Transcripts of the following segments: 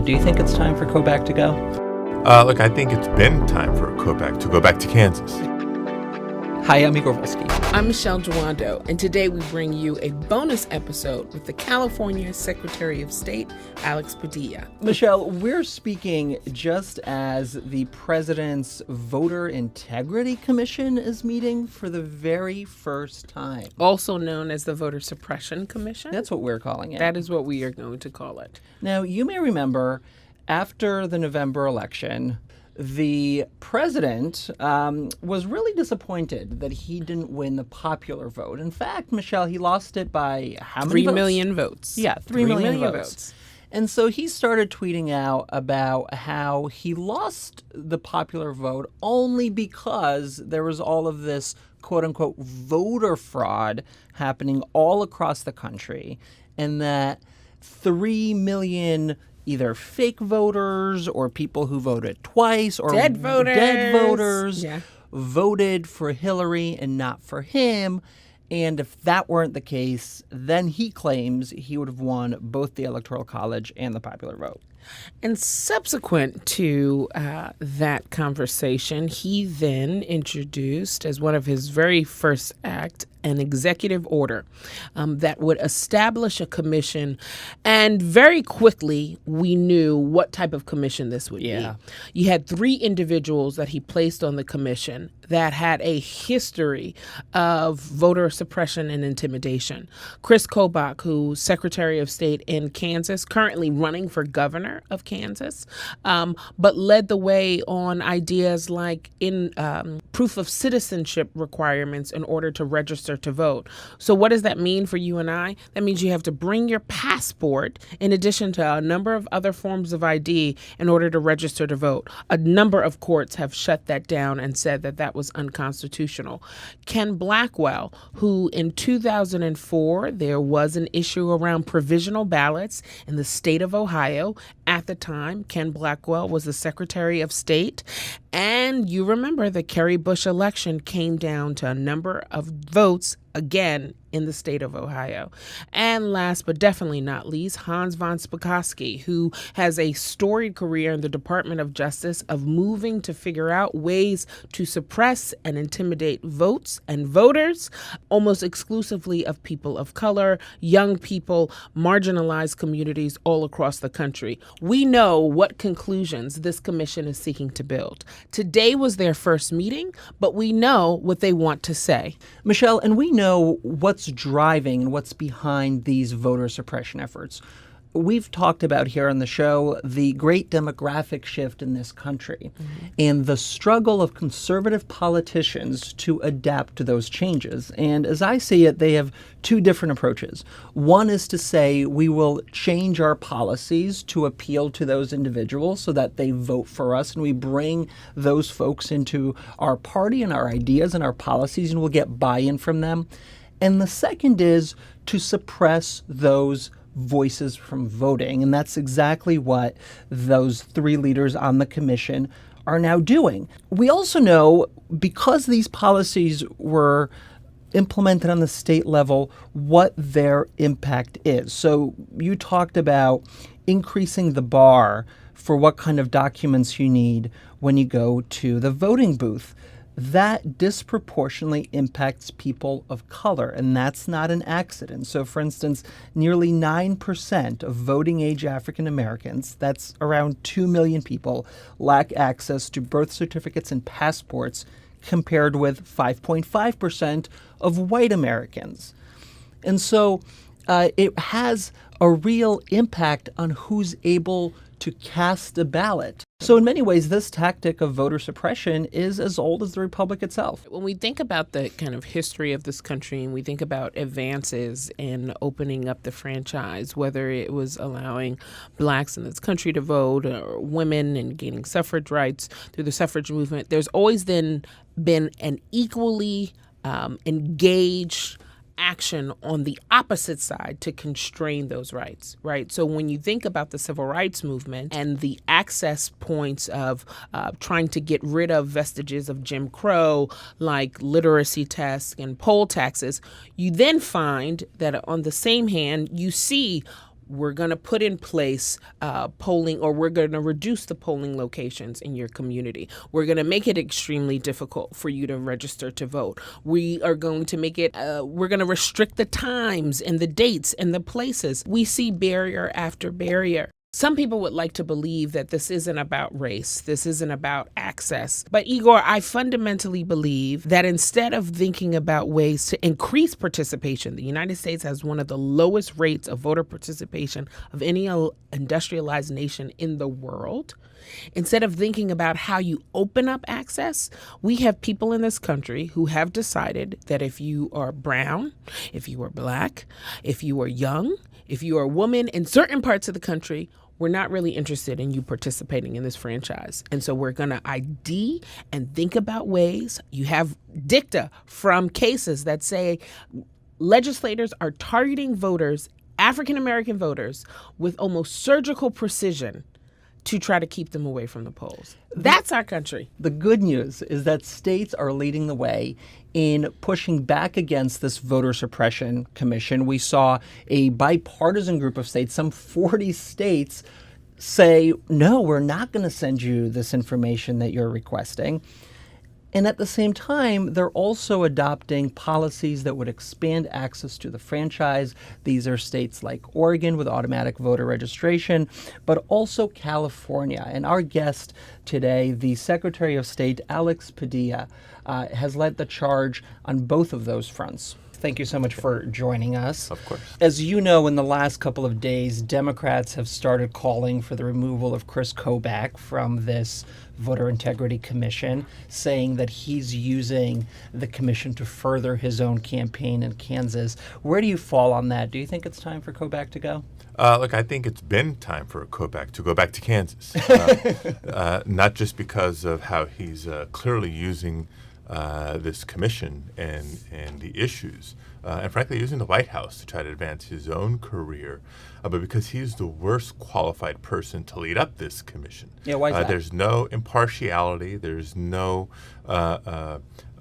Do you think it's time for Kobach to go? Look, I think it's been time for Kobach to go back to Kansas. Hi, I'm Igor. I'm Michele and today we bring you a bonus episode with the California Secretary of State, Alex Padilla. Michele, we're speaking just as the president's Voter Integrity Commission is meeting for the very first time. Also known as the Voter Suppression Commission. That's what we're calling it. That is what we are going to call it. Now, you may remember after the November election, the president was really disappointed that he didn't win the popular vote. In fact, Michele, he lost it by how many 3 million votes. Yeah, 3 million votes. And so he started tweeting out about how he lost the popular vote only because there was all of this quote-unquote voter fraud happening all across the country, and that 3 million either fake voters or people who voted twice or dead voters voted for Hillary and not for him. And if that weren't the case, then he claims he would have won both the Electoral College and the popular vote. And subsequent to that conversation, he then introduced, as one of his very first acts, an executive order that would establish a commission. And very quickly, we knew what type of commission this would be. You had 3 individuals that he placed on the commission that had a history of voter suppression and intimidation. Kris Kobach, who's Secretary of State in Kansas, currently running for governor of Kansas, but led the way on ideas like in proof of citizenship requirements in order to register to vote. So what does that mean for you and I? That means you have to bring your passport in addition to a number of other forms of ID in order to register to vote. A number of courts have shut that down and said that that was unconstitutional. Ken Blackwell, who in 2004, there was an issue around provisional ballots in the state of Ohio. At the time, Ken Blackwell was the Secretary of State. And you remember the Kerry Bush election came down to a number of votes again in the state of Ohio. And last but definitely not least, Hans von Spakovsky, who has a storied career in the Department of Justice of moving to figure out ways to suppress and intimidate votes and voters, almost exclusively of people of color, young people, marginalized communities all across the country. We know what conclusions this commission is seeking to build. Today was their first meeting, but we know what they want to say. Michele, and we know what's driving and what's behind these voter suppression efforts. We've talked about here on the show the great demographic shift in this country and the struggle of conservative politicians to adapt to those changes. And as I see it, they have 2 different approaches. One is to say we will change our policies to appeal to those individuals so that they vote for us, and we bring those folks into our party and our ideas and our policies, and we'll get buy-in from them. And the second is to suppress those voices from voting. And that's exactly what those 3 leaders on the commission are now doing. We also know, because these policies were implemented on the state level, what their impact is. So you talked about increasing the bar for what kind of documents you need when you go to the voting booth. That disproportionately impacts people of color, and that's not an accident. So, for instance, nearly 9% of voting age African Americans, that's around 2 million people, lack access to birth certificates and passports, compared with 5.5% of white Americans. And so it has a real impact on who's able to cast a ballot. So in many ways, this tactic of voter suppression is as old as the Republic itself. When we think about the kind of history of this country and we think about advances in opening up the franchise, whether it was allowing blacks in this country to vote or women and gaining suffrage rights through the suffrage movement, there's always then been an equally engaged action on the opposite side to constrain those rights, right? So when you think about the civil rights movement and the access points of trying to get rid of vestiges of Jim Crow, like literacy tests and poll taxes, you then find that on the same hand, you see we're going to put in place polling, or we're going to reduce the polling locations in your community. We're going to make it extremely difficult for you to register to vote. We are going to make it, we're going to restrict the times and the dates and the places. We see barrier after barrier. Some people would like to believe that this isn't about race, this isn't about access. But Igor, I fundamentally believe that instead of thinking about ways to increase participation, the United States has one of the lowest rates of voter participation of any industrialized nation in the world. Instead of thinking about how you open up access, we have people in this country who have decided that if you are brown, if you are black, if you are young, if you are a woman in certain parts of the country, we're not really interested in you participating in this franchise. And so we're going to ID and think about ways. You have dicta from cases that say legislators are targeting voters, African-American voters, with almost surgical precision to try to keep them away from the polls. That's our country. The good news is that states are leading the way in pushing back against this voter suppression commission. We saw a bipartisan group of states, some 40 states, say, no, we're not going to send you this information that you're requesting. And at the same time, they're also adopting policies that would expand access to the franchise. These are states like Oregon with automatic voter registration, but also California. And our guest today, the Secretary of State, Alex Padilla, has led the charge on both of those fronts. Thank you so much for joining us. Of course. As you know, in the last couple of days, Democrats have started calling for the removal of Kris Kobach from this Voter Integrity Commission, saying that he's using the commission to further his own campaign in Kansas. Where do you fall on that? Do you think it's time for Kobach to go? Look, I think it's been time for Kobach to go back to Kansas, not just because of how he's clearly using this commission and the issues, and frankly using the White House to try to advance his own career, but because he's the worst qualified person to lead up this commission. Yeah, why is that? There's no impartiality. There's no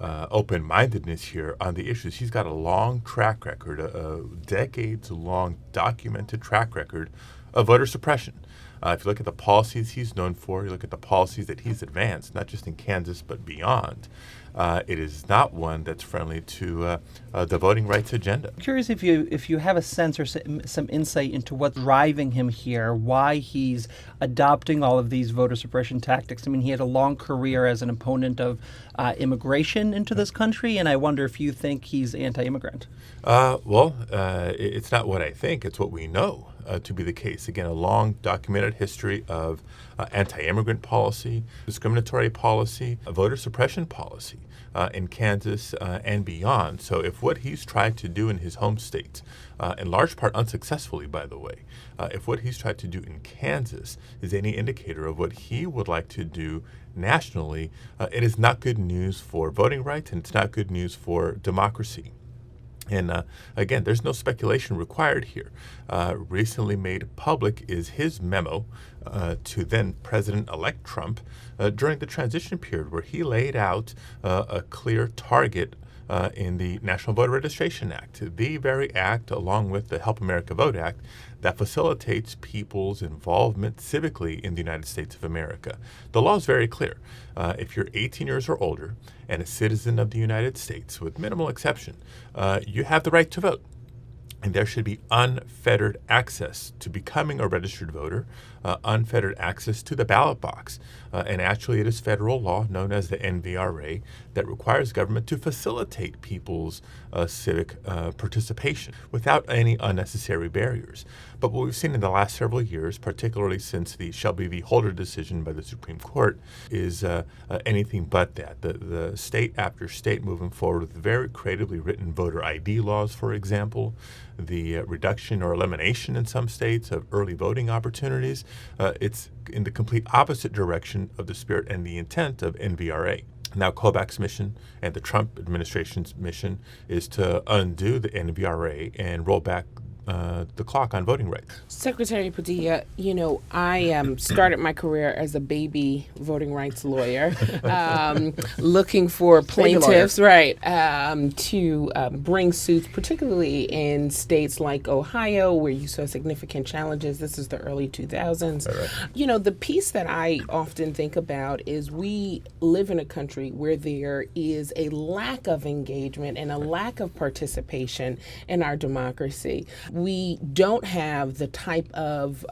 open-mindedness here on the issues. He's got a long track record, a decades-long documented track record of voter suppression. If you look at the policies he's known for, you look at the policies that he's advanced, not just in Kansas but beyond, it is not one that's friendly to the voting rights agenda. I'm curious if you have a sense or some insight into what's driving him here, why he's adopting all of these voter suppression tactics. I mean, he had a long career as an opponent of immigration into this country, and I wonder if you think he's anti-immigrant. It's not what I think, it's what we know to be the case. Again, a long documented history of anti-immigrant policy, discriminatory policy, voter suppression policy in Kansas and beyond. So if what he's tried to do in his home state, in large part unsuccessfully, by the way, if what he's tried to do in Kansas is any indicator of what he would like to do nationally, it is not good news for voting rights, and it's not good news for democracy. And again, there's no speculation required here. Recently made public is his memo to then President-elect Trump during the transition period, where he laid out a clear target in the National Voter Registration Act, the very act, along with the Help America Vote Act, that facilitates people's involvement civically in the United States of America. The law is very clear. If you're 18 years or older and a citizen of the United States, with minimal exception, you have the right to vote. And there should be unfettered access to becoming a registered voter, unfettered access to the ballot box. And actually, it is federal law known as the NVRA that requires government to facilitate people's civic participation without any unnecessary barriers. But what we've seen in the last several years, particularly since the Shelby v. Holder decision by the Supreme Court, is anything but that. The state after state moving forward with very creatively written voter ID laws, for example, the reduction or elimination in some states of early voting opportunities. It's in the complete opposite direction of the spirit and the intent of NVRA. Now, Kobach's mission and the Trump administration's mission is to undo the NVRA and roll back the clock on voting rights. Secretary Padilla, I started my career as a baby voting rights lawyer, looking for plaintiffs, right, to bring suits, particularly in states like Ohio, where you saw significant challenges. This is the early 2000s. Right. The piece that I often think about is we live in a country where there is a lack of engagement and a lack of participation in our democracy. We don't have the type of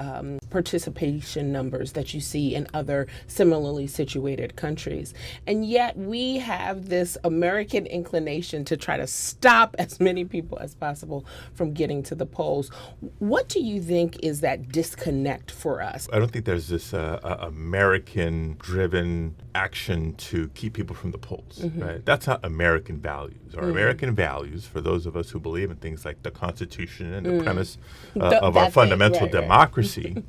participation numbers that you see in other similarly situated countries. And yet we have this American inclination to try to stop as many people as possible from getting to the polls. What do you think is that disconnect for us? I don't think there's this American-driven action to keep people from the polls, right? That's not American values. Our American values, for those of us who believe in things like the Constitution and the premise of our fundamental democracy,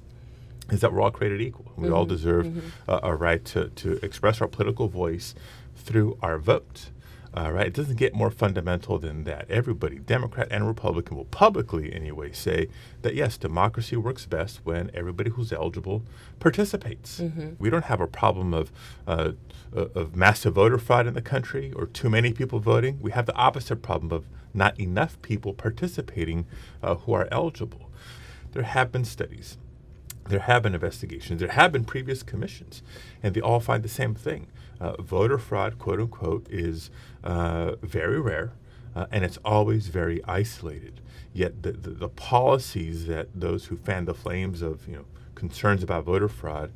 is that we're all created equal. We all deserve a right to express our political voice through our vote. Right? It doesn't get more fundamental than that. Everybody, Democrat and Republican, will publicly anyway say that, yes, democracy works best when everybody who's eligible participates. We don't have a problem of massive voter fraud in the country or too many people voting. We have the opposite problem of not enough people participating who are eligible. There have been studies. There have been investigations. There have been previous commissions, and they all find the same thing. Voter fraud, quote unquote, is very rare, and it's always very isolated. Yet the policies that those who fan the flames of concerns about voter fraud,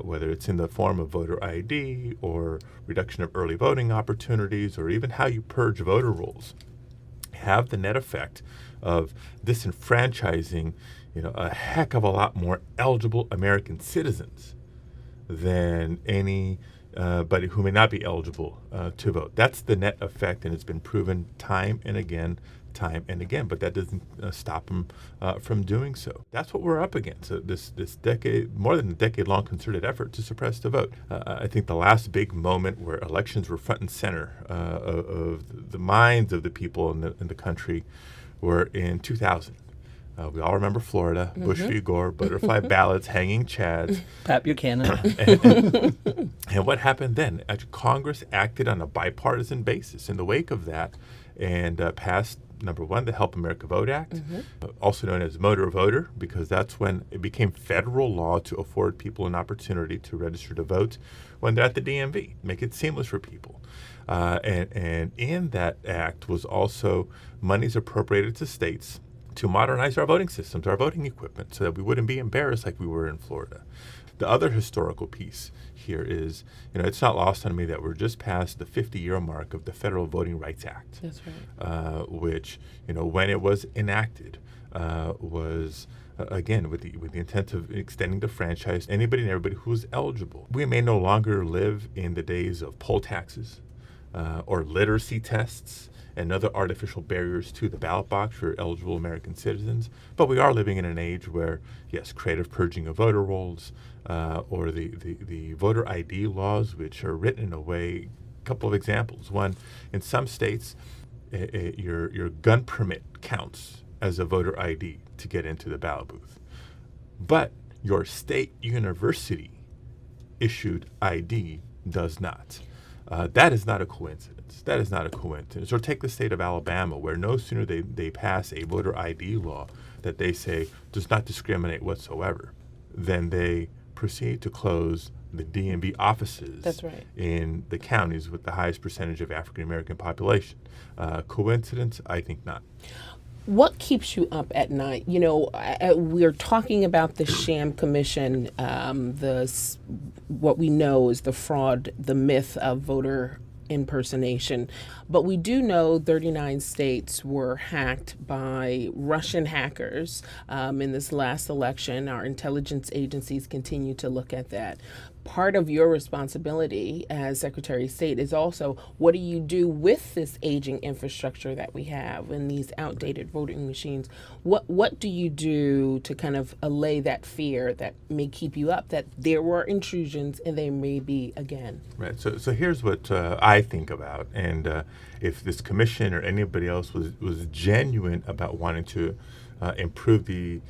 whether it's in the form of voter ID or reduction of early voting opportunities or even how you purge voter rolls, have the net effect of disenfranchising a heck of a lot more eligible American citizens than anybody who may not be eligible to vote. That's the net effect, and it's been proven time and again. But that doesn't stop them from doing so. That's what we're up against, this decade, more than a decade-long concerted effort to suppress the vote. I think the last big moment where elections were front and center of the minds of the people in the country were in 2000. We all remember Florida, Bush v. Gore, butterfly ballots, hanging chads. Pat Buchanan. And what happened then? Congress acted on a bipartisan basis in the wake of that and passed, number one, the Help America Vote Act, also known as Motor Voter, because that's when it became federal law to afford people an opportunity to register to vote when they're at the DMV, make it seamless for people. And in that act was also monies appropriated to states to modernize our voting systems, our voting equipment, so that we wouldn't be embarrassed like we were in Florida. The other historical piece here is, it's not lost on me that we're just past the 50-year mark of the Federal Voting Rights Act. That's right. Which, when it was enacted, was again with the intent of extending the franchise to anybody and everybody who was eligible. We may no longer live in the days of poll taxes or literacy tests and other artificial barriers to the ballot box for eligible American citizens. But we are living in an age where, yes, creative purging of voter rolls or the voter ID laws, which are written in a way, a couple of examples. One, in some states, your gun permit counts as a voter ID to get into the ballot booth. But your state university issued ID does not. That is not a coincidence. That is not a coincidence. Or take the state of Alabama, where no sooner they pass a voter ID law that they say does not discriminate whatsoever, than they proceed to close the DMV offices. That's right. In the counties with the highest percentage of African American population. Coincidence? I think not. What keeps you up at night? We're talking about the sham commission, what we know is the fraud, the myth of voter impersonation. But we do know 39 states were hacked by Russian hackers in this last election. Our intelligence agencies continue to look at that. Part of your responsibility as Secretary of State is also, what do you do with this aging infrastructure that we have and these outdated voting machines? What do you do to kind of allay that fear that may keep you up, that there were intrusions and they may be again? Right. So here's what I think about. And if this commission or anybody else was genuine about wanting to improve the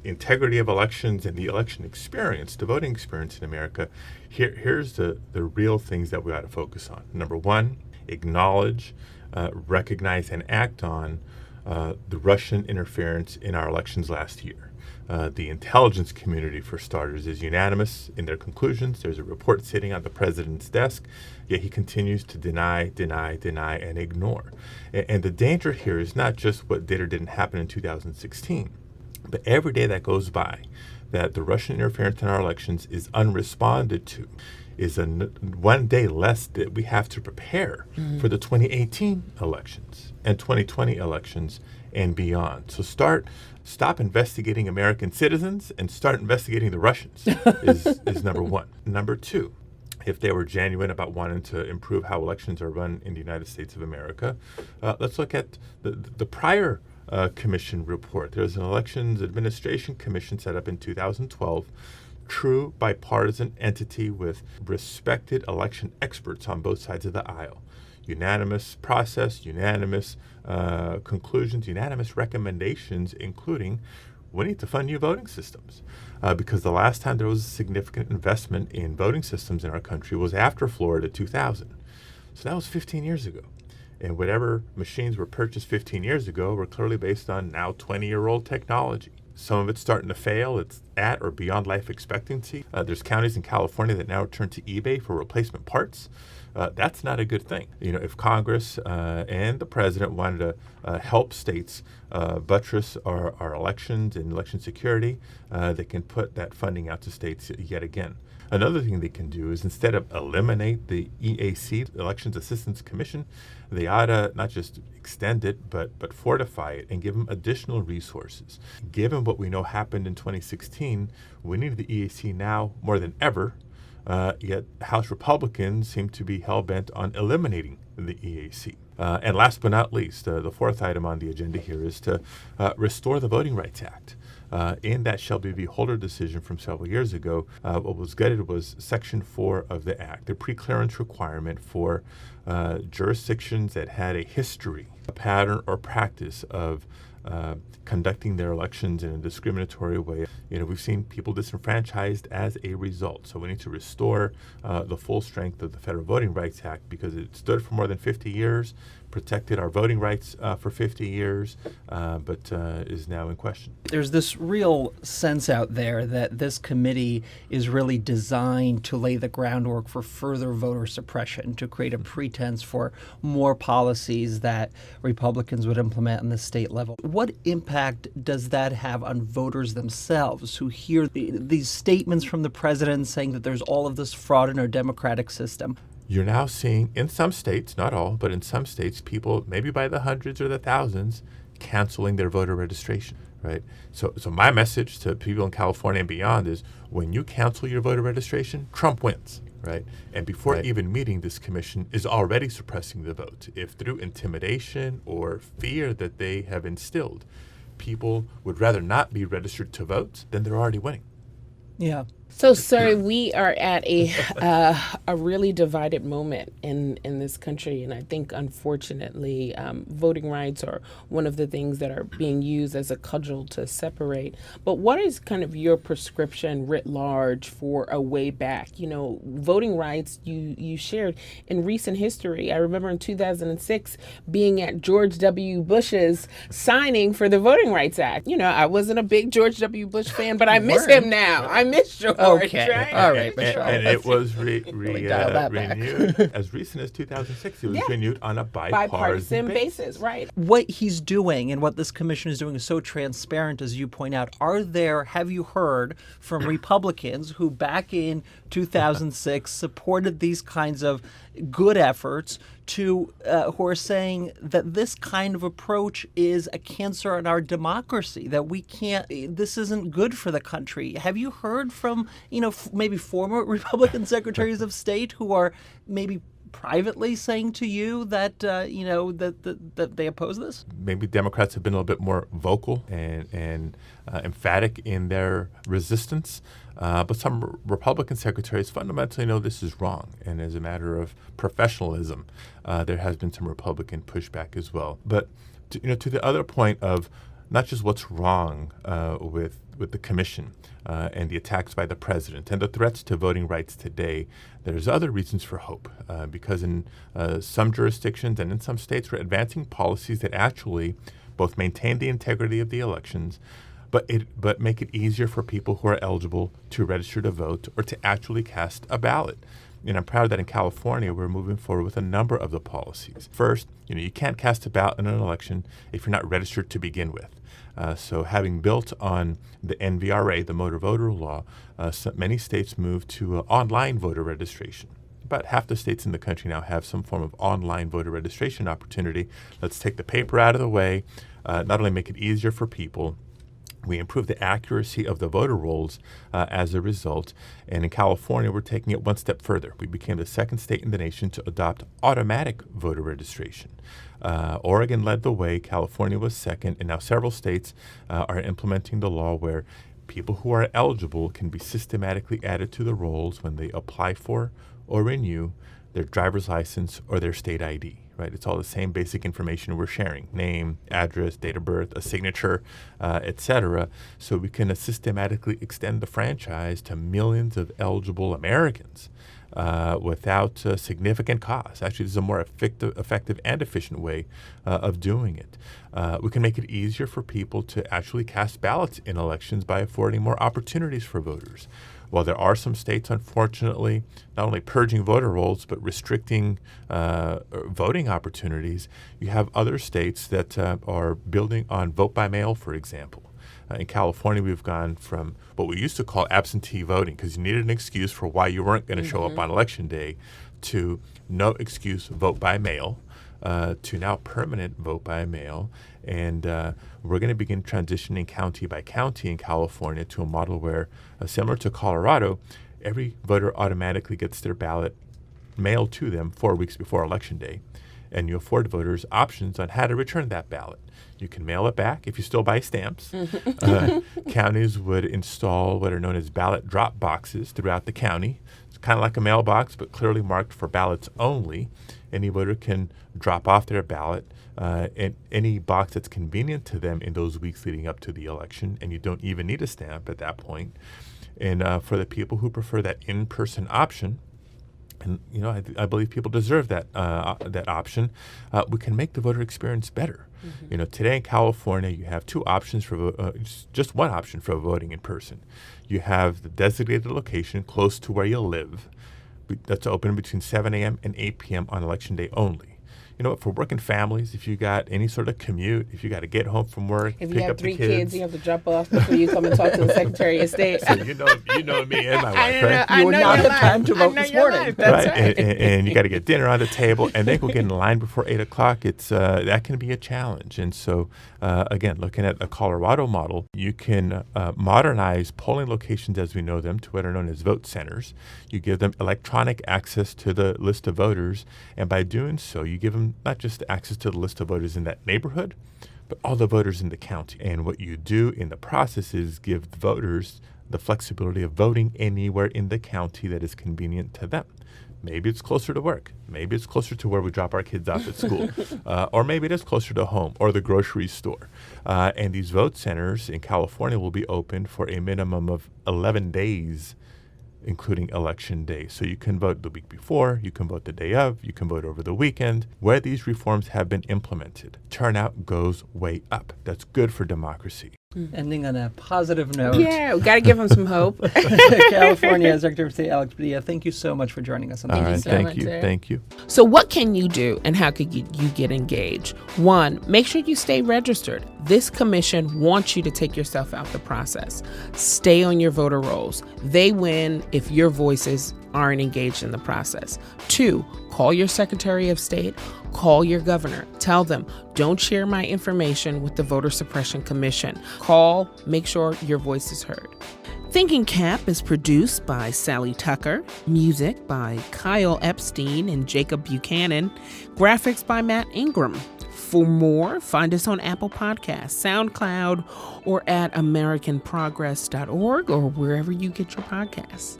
integrity of elections and the election experience, the voting experience in America, here's the real things that we ought to focus on. Number one, acknowledge, recognize, and act on the Russian interference in our elections last year. The intelligence community, for starters, is unanimous in their conclusions. There's a report sitting on the president's desk, yet he continues to deny, and ignore. And the danger here is not just what did or didn't happen in 2016, but every day that goes by that the Russian interference in our elections is unresponded to is one day less that we have to prepare for the 2018 elections and 2020 elections and beyond. So stop investigating American citizens and start investigating the Russians is number one. Number two, if they were genuine about wanting to improve how elections are run in the United States of America, let's look at the prior commission report. There's an Elections Administration Commission set up in 2012, true bipartisan entity with respected election experts on both sides of the aisle. Unanimous process, unanimous conclusions, unanimous recommendations, including we need to fund new voting systems. Because the last time there was a significant investment in voting systems in our country was after Florida 2000. So that was 15 years ago. And whatever machines were purchased 15 years ago were clearly based on now 20-year-old technology. Some of it's starting to fail. It's at or beyond life expectancy. There's counties in California that now turn to eBay for replacement parts. That's not a good thing. If Congress and the president wanted to help states buttress our elections and election security, they can put that funding out to states yet again. Another thing they can do is instead of eliminate the EAC, the Elections Assistance Commission, they ought to not just extend it, but fortify it and give them additional resources. Given what we know happened in 2016, we need the EAC now more than ever, yet House Republicans seem to be hell-bent on eliminating the EAC. And last but not least, the fourth item on the agenda here is to restore the Voting Rights Act. In that Shelby v. Holder decision from several years ago, what was gutted was Section 4 of the Act, the preclearance requirement for jurisdictions that had a history, a pattern, or practice of conducting their elections in a discriminatory way. We've seen people disenfranchised as a result. So we need to restore the full strength of the Federal Voting Rights Act because it stood for more than 50 years, protected our voting rights for 50 years, but is now in question. There's this real sense out there that this committee is really designed to lay the groundwork for further voter suppression, to create a pretense for more policies that Republicans would implement on the state level. What impact does that have on voters themselves who hear these statements from the president saying that there's all of this fraud in our democratic system? You're now seeing in some states, not all, but in some states, people, maybe by the hundreds or the thousands, canceling their voter registration, right? So my message to people in California and beyond is when you cancel your voter registration, Trump wins, right? And before even meeting, this commission is already suppressing the vote. If through intimidation or fear that they have instilled, people would rather not be registered to vote, then they're already winning. Yeah. So, sir, we are at a really divided moment in this country, and I think, unfortunately, voting rights are one of the things that are being used as a cudgel to separate. But what is kind of your prescription writ large for a way back? Voting rights you shared in recent history. I remember in 2006 being at George W. Bush's signing for the Voting Rights Act. I wasn't a big George W. Bush fan, but I miss him now. I miss George. Okay. Right? All right, Michelle. And it was renewed back. as recent as 2006. It was renewed on a bipartisan basis, right? What he's doing and what this commission is doing is so transparent, as you point out. Have you heard from Republicans who back in 2006 supported these kinds of good efforts who are saying that this kind of approach is a cancer on our democracy, that this isn't good for the country? Have you heard from, maybe former Republican secretaries of state who are maybe privately saying to you that, that they oppose this? Maybe Democrats have been a little bit more vocal and emphatic in their resistance. But some Republican secretaries fundamentally know this is wrong. And as a matter of professionalism, there has been some Republican pushback as well. But to the other point of not just what's wrong with the commission and the attacks by the president and the threats to voting rights today. There's other reasons for hope because in some jurisdictions and in some states, we're advancing policies that actually both maintain the integrity of the elections, but make it easier for people who are eligible to register to vote or to actually cast a ballot. And I'm proud that in California, we're moving forward with a number of the policies. First, you can't cast a ballot in an election if you're not registered to begin with. So having built on the NVRA, the motor voter law, many states moved to online voter registration. About half the states in the country now have some form of online voter registration opportunity. Let's take the paper out of the way, not only make it easier for people, we improve the accuracy of the voter rolls as a result. And in California, we're taking it one step further. We became the second state in the nation to adopt automatic voter registration. Oregon led the way, California was second, and now several states are implementing the law where people who are eligible can be systematically added to the rolls when they apply for or renew their driver's license or their state ID. Right? It's all the same basic information we're sharing: name, address, date of birth, a signature, etc. So we can systematically extend the franchise to millions of eligible Americans without significant cost. Actually, this is a more effective and efficient way of doing it. We can make it easier for people to actually cast ballots in elections by affording more opportunities for voters. While there are some states, unfortunately, not only purging voter rolls, but restricting voting opportunities, you have other states that are building on vote by mail, for example. In California, we've gone from what we used to call absentee voting, because you needed an excuse for why you weren't going to show up on Election Day, to no excuse vote by mail, to now permanent vote by mail. And we're going to begin transitioning county by county in California to a model where, similar to Colorado, every voter automatically gets their ballot mailed to them 4 weeks before Election Day. And you afford voters options on how to return that ballot. You can mail it back if you still buy stamps. Counties would install what are known as ballot drop boxes throughout the county. It's kind of like a mailbox, but clearly marked for ballots only. Any voter can drop off their ballot in any box that's convenient to them in those weeks leading up to the election, and you don't even need a stamp at that point. And for the people who prefer that in-person option, and I believe people deserve that option, we can make the voter experience better. Today in California, you have two options for just one option for voting in person. You have the designated location close to where you live. That's open between 7 a.m. and 8 p.m. on Election Day only. For working families, if you got any sort of commute, if you got to get home from work, if pick you have up 3 the kids, you have to drop off before you come and talk to the Secretary of State. So you know me and my wife, right? You would not have time to vote this morning. That's right. And you got to get dinner on the table, and then go get in line before 8 o'clock. It's that can be a challenge. And so, again, looking at a Colorado model, you can modernize polling locations as we know them to what are known as vote centers. You give them electronic access to the list of voters, and by doing so, you give them not just access to the list of voters in that neighborhood, but all the voters in the county. And what you do in the process is give the voters the flexibility of voting anywhere in the county that is convenient to them. Maybe it's closer to work. Maybe it's closer to where we drop our kids off at school. Or maybe it is closer to home or the grocery store. And these vote centers in California will be open for a minimum of 11 days, including Election Day. So you can vote the week before, you can vote the day of, you can vote over the weekend. Where these reforms have been implemented, turnout goes way up. That's good for democracy. Ending on a positive note. Yeah, we got to give them some hope. California Secretary of State Alex Padilla, thank you so much for joining us on All right, so thank you. So what can you do and how could you get engaged? 1, make sure you stay registered. This commission wants you to take yourself out the process. Stay on your voter rolls. They win if your voices aren't engaged in the process. 2, call your Secretary of State, call your governor. Tell them, don't share my information with the Voter Suppression Commission. Call, make sure your voice is heard. Thinking Cap is produced by Sally Tucker, music by Kyle Epstein and Jacob Buchanan, graphics by Matt Ingram. For more, find us on Apple Podcasts, SoundCloud, or at AmericanProgress.org or wherever you get your podcasts.